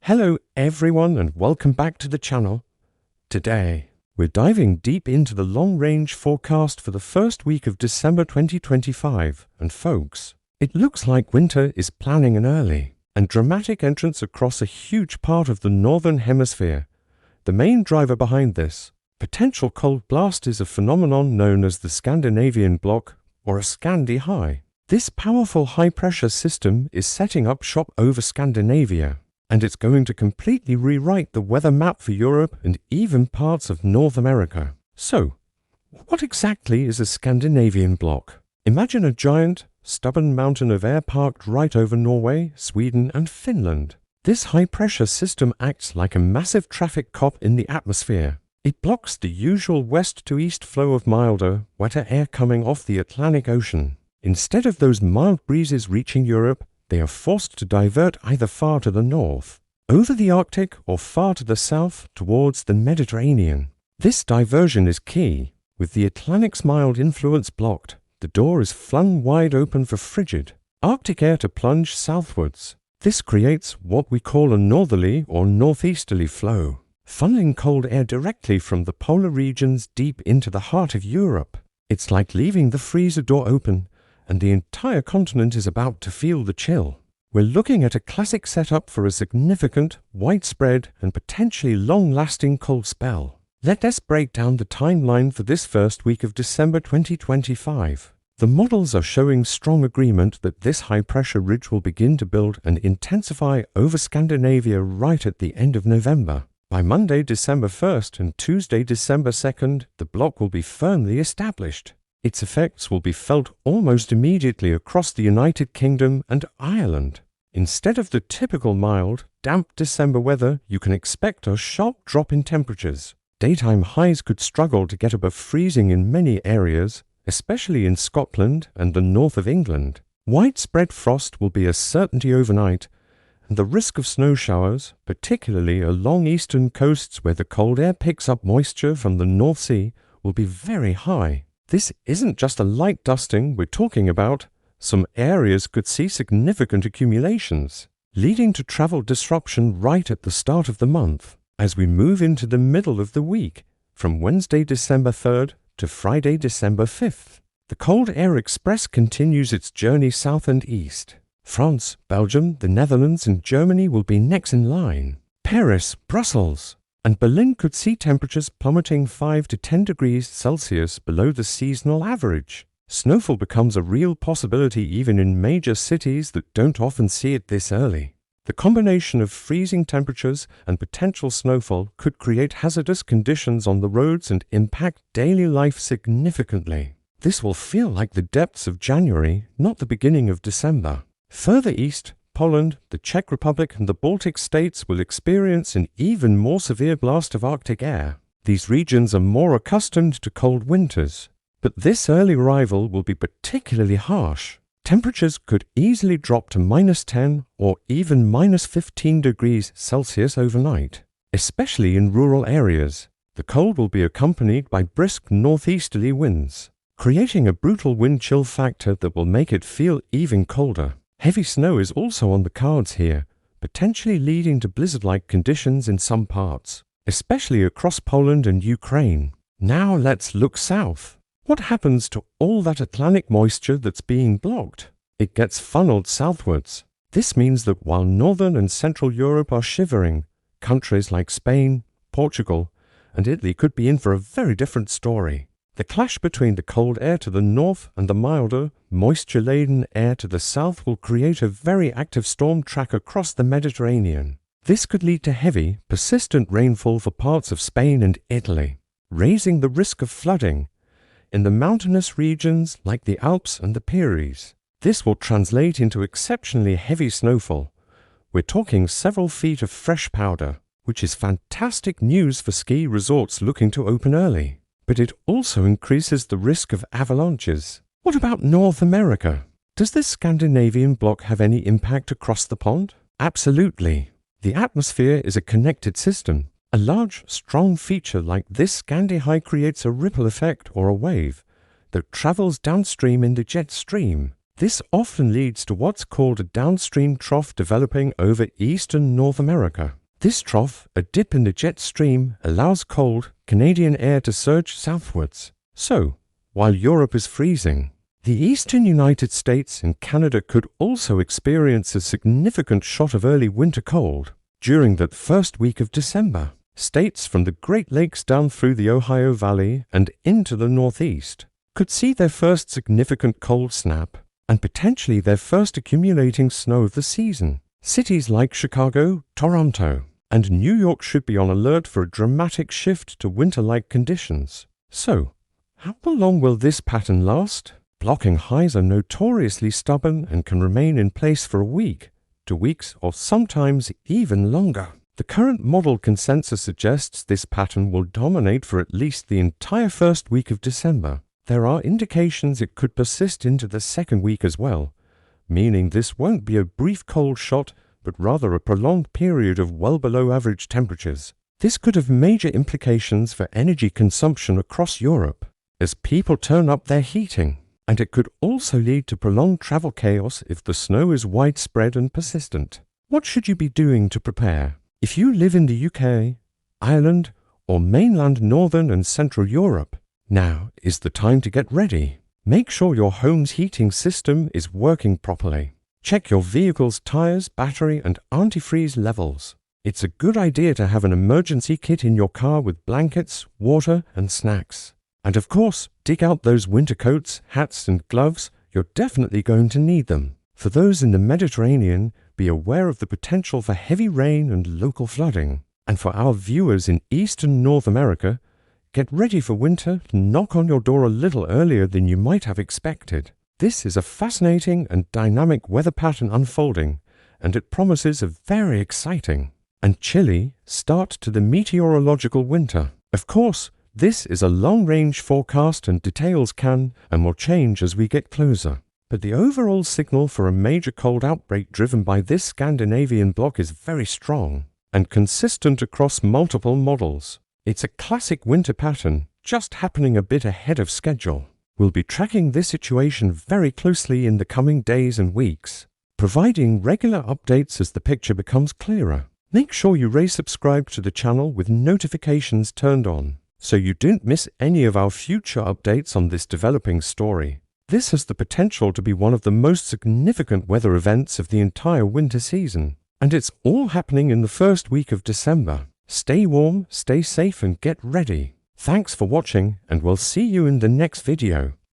Hello everyone and welcome back to the channel. Today, we're diving deep into the long-range forecast for the first week of December 2025. And folks, it looks like winter is planning an early and dramatic entrance across a huge part of the Northern Hemisphere. The main driver behind this potential cold blast is a phenomenon known as the Scandinavian block or a Scandi high. This powerful high-pressure system is setting up shop over Scandinavia, and it's going to completely rewrite the weather map for Europe and even parts of North America. So, what exactly is a Scandinavian block? Imagine a giant, stubborn mountain of air parked right over Norway, Sweden and Finland. This high-pressure system acts like a massive traffic cop in the atmosphere. It blocks the usual west-to-east flow of milder, wetter air coming off the Atlantic Ocean. Instead of those mild breezes reaching Europe, they are forced to divert either far to the north, over the Arctic, or far to the south towards the Mediterranean. This diversion is key. With the Atlantic's mild influence blocked, the door is flung wide open for frigid Arctic air to plunge southwards. This creates what we call a northerly or northeasterly flow, funneling cold air directly from the polar regions deep into the heart of Europe. It's like leaving the freezer door open, and the entire continent is about to feel the chill. We're looking at a classic setup for a significant, widespread, and potentially long-lasting cold spell. Let us break down the timeline for this first week of December 2025. The models are showing strong agreement that this high-pressure ridge will begin to build and intensify over Scandinavia right at the end of November. By Monday, December 1st and Tuesday, December 2nd, the block will be firmly established. Its effects will be felt almost immediately across the United Kingdom and Ireland. Instead of the typical mild, damp December weather, you can expect a sharp drop in temperatures. Daytime highs could struggle to get above freezing in many areas, especially in Scotland and the north of England. Widespread frost will be a certainty overnight, and the risk of snow showers, particularly along eastern coasts where the cold air picks up moisture from the North Sea, will be very high. This isn't just a light dusting we're talking about. Some areas could see significant accumulations, leading to travel disruption right at the start of the month. As we move into the middle of the week, from Wednesday, December 3rd to Friday, December 5th, the cold air express continues its journey south and east. France, Belgium, the Netherlands and Germany will be next in line. Paris, Brussels and Berlin could see temperatures plummeting 5 to 10 degrees Celsius below the seasonal average. Snowfall becomes a real possibility even in major cities that don't often see it this early. The combination of freezing temperatures and potential snowfall could create hazardous conditions on the roads and impact daily life significantly. This will feel like the depths of January, not the beginning of December. Further east, Poland, the Czech Republic and the Baltic states will experience an even more severe blast of Arctic air. These regions are more accustomed to cold winters, but this early arrival will be particularly harsh. Temperatures could easily drop to -10 or even -15 degrees Celsius overnight, especially in rural areas. The cold will be accompanied by brisk northeasterly winds, creating a brutal wind chill factor that will make it feel even colder. Heavy snow is also on the cards here, potentially leading to blizzard-like conditions in some parts, especially across Poland and Ukraine. Now let's look south. What happens to all that Atlantic moisture that's being blocked? It gets funneled southwards. This means that while northern and central Europe are shivering, countries like Spain, Portugal, and Italy could be in for a very different story. The clash between the cold air to the north and the milder, moisture-laden air to the south will create a very active storm track across the Mediterranean. This could lead to heavy, persistent rainfall for parts of Spain and Italy, raising the risk of flooding in the mountainous regions like the Alps and the Pyrenees. This will translate into exceptionally heavy snowfall. We're talking several feet of fresh powder, which is fantastic news for ski resorts looking to open early. But it also increases the risk of avalanches. What about North America? Does this Scandinavian block have any impact across the pond? Absolutely. The atmosphere is a connected system. A large, strong feature like this Scandi high creates a ripple effect or a wave that travels downstream in the jet stream. This often leads to what's called a downstream trough developing over eastern North America. This trough, a dip in the jet stream, allows cold Canadian air to surge southwards. So, while Europe is freezing, the eastern United States and Canada could also experience a significant shot of early winter cold during that first week of December. States from the Great Lakes down through the Ohio Valley and into the Northeast could see their first significant cold snap and potentially their first accumulating snow of the season. Cities like Chicago, Toronto, and New York should be on alert for a dramatic shift to winter-like conditions. So, how long will this pattern last? Blocking highs are notoriously stubborn and can remain in place for a week, 2 weeks, or sometimes even longer. The current model consensus suggests this pattern will dominate for at least the entire first week of December. There are indications it could persist into the second week as well, meaning this won't be a brief cold shot, but rather a prolonged period of well below average temperatures. This could have major implications for energy consumption across Europe, as people turn up their heating, and it could also lead to prolonged travel chaos if the snow is widespread and persistent. What should you be doing to prepare? If you live in the UK, Ireland, or mainland Northern and Central Europe, now is the time to get ready. Make sure your home's heating system is working properly. Check your vehicle's tires, battery, and antifreeze levels. It's a good idea to have an emergency kit in your car with blankets, water, and snacks. And of course, dig out those winter coats, hats, and gloves. You're definitely going to need them. For those in the Mediterranean, be aware of the potential for heavy rain and local flooding. And for our viewers in eastern North America, get ready for winter to knock on your door a little earlier than you might have expected. This is a fascinating and dynamic weather pattern unfolding, and it promises a very exciting and chilly start to the meteorological winter. Of course, this is a long-range forecast and details can and will change as we get closer. But the overall signal for a major cold outbreak driven by this Scandinavian block is very strong and consistent across multiple models. It's a classic winter pattern, just happening a bit ahead of schedule. We'll be tracking this situation very closely in the coming days and weeks, providing regular updates as the picture becomes clearer. Make sure you resubscribe to the channel with notifications turned on, so you don't miss any of our future updates on this developing story. This has the potential to be one of the most significant weather events of the entire winter season, and it's all happening in the first week of December. Stay warm, stay safe, and get ready. Thanks for watching, and we'll see you in the next video.